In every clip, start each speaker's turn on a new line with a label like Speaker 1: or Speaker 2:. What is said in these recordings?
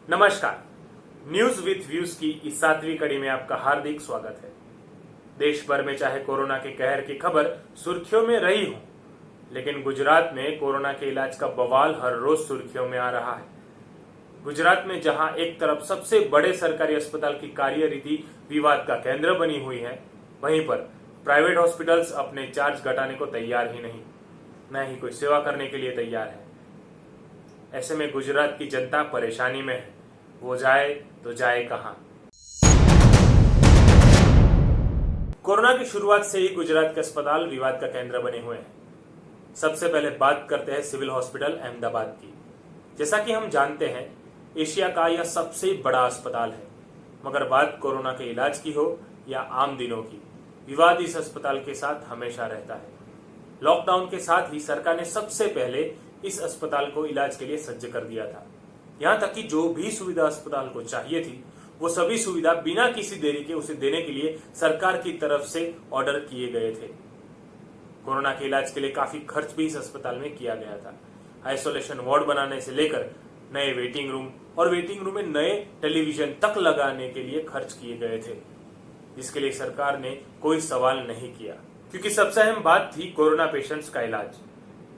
Speaker 1: नमस्कार। News with views की इस 7वीं कड़ी में आपका हार्दिक स्वागत है। देश भर में चाहे कोरोना के कहर की खबर सुर्खियों में रही हो, लेकिन गुजरात में कोरोना के इलाज का बवाल हर रोज सुर्खियों में आ रहा है। गुजरात में जहां एक तरफ सबसे बड़े सरकारी अस्पताल की कार्यरीति विवाद का केंद्र बनी हुई है, वहीं पर प्राइवेट हॉस्पिटल्स अपने चार्ज घटाने को तैयार ही नहीं, न ही कोई सेवा करने के लिए तैयार है। ऐसे में गुजरात की जनता परेशानी में है, वो जाए तो जाए कहां। कोरोना की शुरुआत से ही गुजरात के अस्पताल विवाद का केंद्र बने हुए हैं। सबसे पहले बात करते हैं सिविल हॉस्पिटल अहमदाबाद की। जैसा कि हम जानते हैं, एशिया का यह सबसे बड़ा अस्पताल है, मगर बात कोरोना के इलाज की हो या आम दिनों की, विवाद इस अस्पताल के साथ हमेशा रहता है। लॉकडाउन के साथ ही सरकार ने सबसे पहले इस अस्पताल को इलाज के लिए सज्ज कर दिया था। यहाँ तक कि जो भी सुविधा अस्पताल को चाहिए थी, वो सभी सुविधा बिना किसी देरी के उसे देने के लिए सरकार की तरफ से ऑर्डर किए गए थे। कोरोना के इलाज के लिए काफी खर्च भी इस अस्पताल में किया गया था। आइसोलेशन वार्ड बनाने से लेकर नए वेटिंग रूम और वेटिंग रूम में नए टेलीविजन तक लगाने के लिए खर्च किए गए थे, जिसके लिए सरकार ने कोई सवाल नहीं किया, क्योंकि सबसे अहम बात थी कोरोना पेशेंट्स का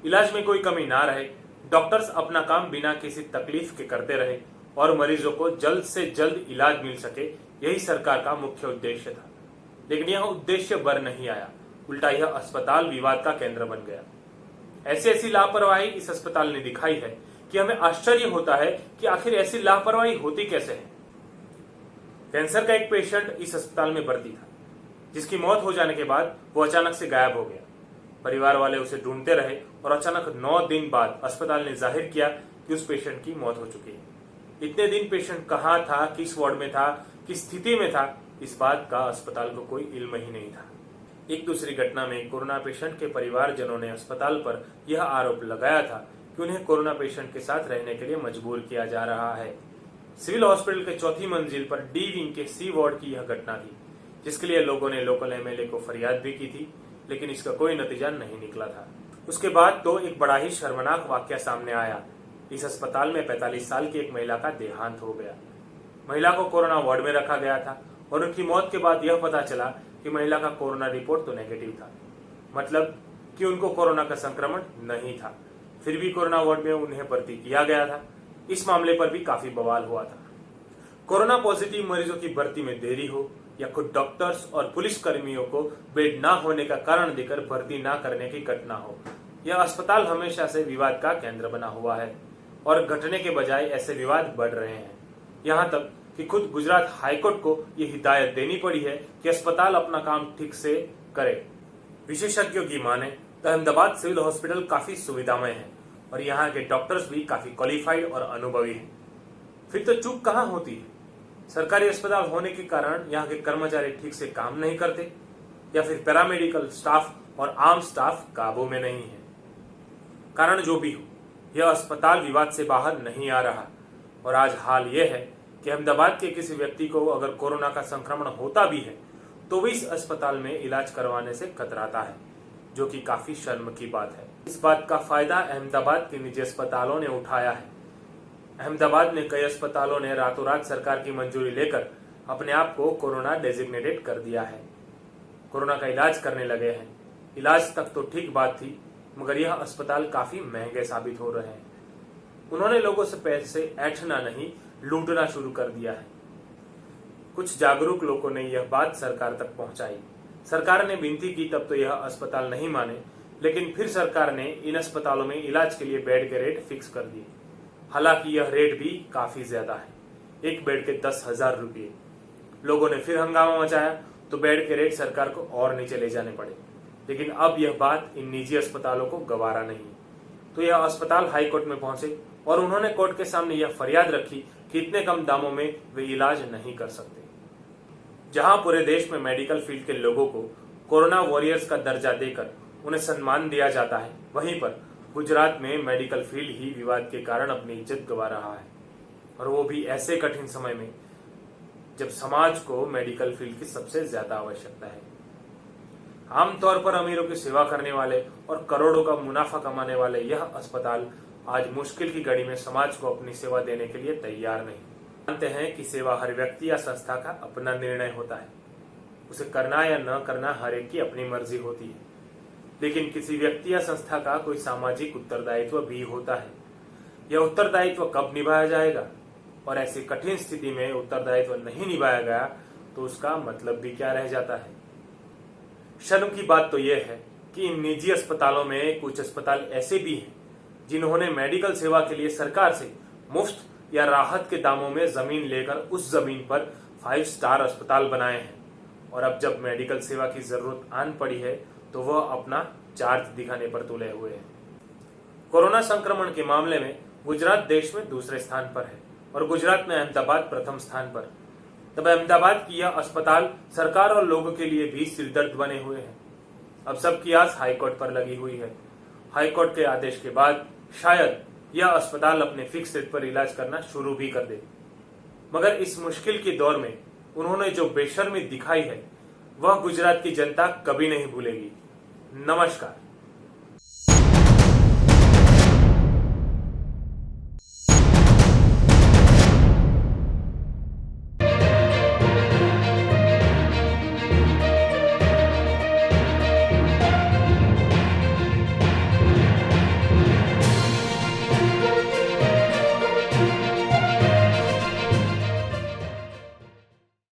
Speaker 1: इलाज में कोई कमी ना रहे, डॉक्टर्स अपना काम बिना किसी तकलीफ के करते रहे और मरीजों को जल्द से जल्द इलाज मिल सके, यही सरकार का मुख्य उद्देश्य था। लेकिन यह उद्देश्य बर नहीं आया, उल्टा यह अस्पताल विवाद का केंद्र बन गया। ऐसी लापरवाही इस अस्पताल ने दिखाई है कि हमें आश्चर्य होता है कि आखिर ऐसी लापरवाही होती कैसे है। कैंसर का एक पेशेंट इस अस्पताल में भर्ती था, जिसकी मौत हो जाने के बाद वो अचानक से गायब हो गया। परिवार वाले उसे ढूंढते रहे और अचानक 9 दिन बाद अस्पताल ने जाहिर किया कि उस पेशेंट की मौत हो चुकी है। इतने दिन पेशेंट कहाँ था, किस वार्ड में था, किस स्थिति में था, इस बात का अस्पताल को कोई इल्म ही नहीं था। एक दूसरी घटना में कोरोना पेशेंट के परिवारजनों ने अस्पताल पर यह आरोप लगाया था कि उन्हें कोरोना पेशेंट के साथ रहने के लिए मजबूर किया जा रहा है। सिविल हॉस्पिटल के 4थी मंजिल पर डी विंग के सी वार्ड की यह घटना थी, जिसके लिए लोगों ने लोकल एमएलए को फरियाद भी की थी, लेकिन इसका कोई नतीजा नहीं निकला था। उसके बाद तो एक बड़ा ही शर्मनाक वाकया सामने आया। इस अस्पताल में 45 साल की एक महिला का देहांत हो गया। महिला को कोरोना वार्ड में रखा गया था और उनकी मौत के बाद यह पता चला कि महिला का कोरोना रिपोर्ट तो नेगेटिव था, मतलब कि उनको कोरोना का संक्रमण नहीं था। फिर भी कोरोना वार्ड में उन्हें भर्ती किया गया था। इस मामले पर भी काफी बवाल हुआ था। कोरोना पॉजिटिव मरीजों की भर्ती में देरी हो या खुद डॉक्टर्स और पुलिस कर्मियों को बेड ना होने का कारण देकर भर्ती ना करने की घटना हो, यह अस्पताल हमेशा से विवाद का केंद्र बना हुआ है और घटने के बजाय ऐसे विवाद बढ़ रहे हैं। यहाँ तक कि खुद गुजरात हाईकोर्ट को यह हिदायत देनी पड़ी है कि अस्पताल अपना काम ठीक से करे। विशेषज्ञों की माने तो अहमदाबाद सिविल हॉस्पिटल काफी सुविधामय है और यहाँ के डॉक्टर्स भी काफी क्वालिफाइड और अनुभवी हैं। फिर तो चूक कहाँ होती है? सरकारी अस्पताल होने के कारण यहाँ के कर्मचारी ठीक से काम नहीं करते, या फिर पैरामेडिकल स्टाफ और आम स्टाफ काबू में नहीं है। कारण जो भी हो, यह अस्पताल विवाद से बाहर नहीं आ रहा और आज हाल यह है कि अहमदाबाद के किसी व्यक्ति को अगर कोरोना का संक्रमण होता भी है तो वह इस अस्पताल में इलाज करवाने से कतराता है, जो कि काफी शर्म की बात है। इस बात का फायदा अहमदाबाद के निजी अस्पतालों ने उठाया है। अहमदाबाद में कई अस्पतालों ने रातों रात सरकार की मंजूरी लेकर अपने आप को कोरोना डेजिग्नेटेड कर दिया है। कोरोना का इलाज करने लगे हैं। इलाज तक तो ठीक बात थी, मगर यह अस्पताल काफी महंगे साबित हो रहे हैं। उन्होंने लोगों से पैसे ऐंठना नहीं, लूटना शुरू कर दिया है। कुछ जागरूक लोगों ने यह बात सरकार तक पहुंचाई। सरकार ने विनती की तब तो यह अस्पताल नहीं माने, लेकिन फिर सरकार ने इन अस्पतालों में इलाज के लिए बेड के रेट फिक्स कर दिए। हालांकि यह रेट भी काफी ज्यादा है, एक बेड के 10,000 रुपये। लोगों ने फिर हंगामा मचाया तो बेड के रेट सरकार को और नीचे ले जाने पड़े, लेकिन अब यह बात इन निजी अस्पतालों को गवारा नहीं, तो यह अस्पताल हाईकोर्ट में पहुंचे और उन्होंने कोर्ट के सामने यह फरियाद रखी कि इतने कम दामों में वे इलाज नहीं कर सकते। जहां पूरे देश में मेडिकल फील्ड के लोगों को कोरोना वॉरियर्स का दर्जा देकर उन्हें सम्मान दिया जाता है, वहीं पर गुजरात में मेडिकल फील्ड ही विवाद के कारण अपनी इज्जत गंवा रहा है, और वो भी ऐसे कठिन समय में जब समाज को मेडिकल फील्ड की सबसे ज्यादा आवश्यकता है। आमतौर पर अमीरों की सेवा करने वाले और करोड़ों का मुनाफा कमाने वाले यह अस्पताल आज मुश्किल की घड़ी में समाज को अपनी सेवा देने के लिए तैयार नहीं। मानते हैं कि सेवा हर व्यक्ति या संस्था का अपना निर्णय होता है, उसे करना या न करना हर एक की अपनी मर्जी होती है। लेकिन किसी व्यक्ति या संस्था का कोई सामाजिक उत्तरदायित्व भी होता है। यह उत्तरदायित्व कब निभाया जाएगा, और ऐसी कठिन स्थिति में उत्तरदायित्व नहीं निभाया गया तो उसका मतलब भी क्या रह जाता है। शर्म की बात तो यह है कि इन निजी अस्पतालों में कुछ अस्पताल ऐसे भी हैं जिन्होंने मेडिकल सेवा के लिए सरकार से मुफ्त या राहत के दामों में जमीन लेकर उस जमीन पर 5 स्टार अस्पताल बनाए हैं, और अब जब मेडिकल सेवा की जरूरत आन पड़ी है तो वह अपना चार्ज दिखाने पर तुले हुए हैं। कोरोना संक्रमण के मामले में गुजरात देश में दूसरे स्थान पर है और गुजरात में अहमदाबाद प्रथम स्थान पर। तब अहमदाबाद की यह अस्पताल सरकार और लोगों के लिए भी सिरदर्द बने हुए हैं। अब सबकी आस हाईकोर्ट पर लगी हुई है। हाईकोर्ट के आदेश के बाद शायद यह अस्पताल अपने फिक्स रेट पर इलाज करना शुरू भी कर दे। मगर इस मुश्किल के दौर में उन्होंने जो बेशर्मी दिखाई है वह गुजरात की जनता कभी नहीं भूलेगी। नमस्कार।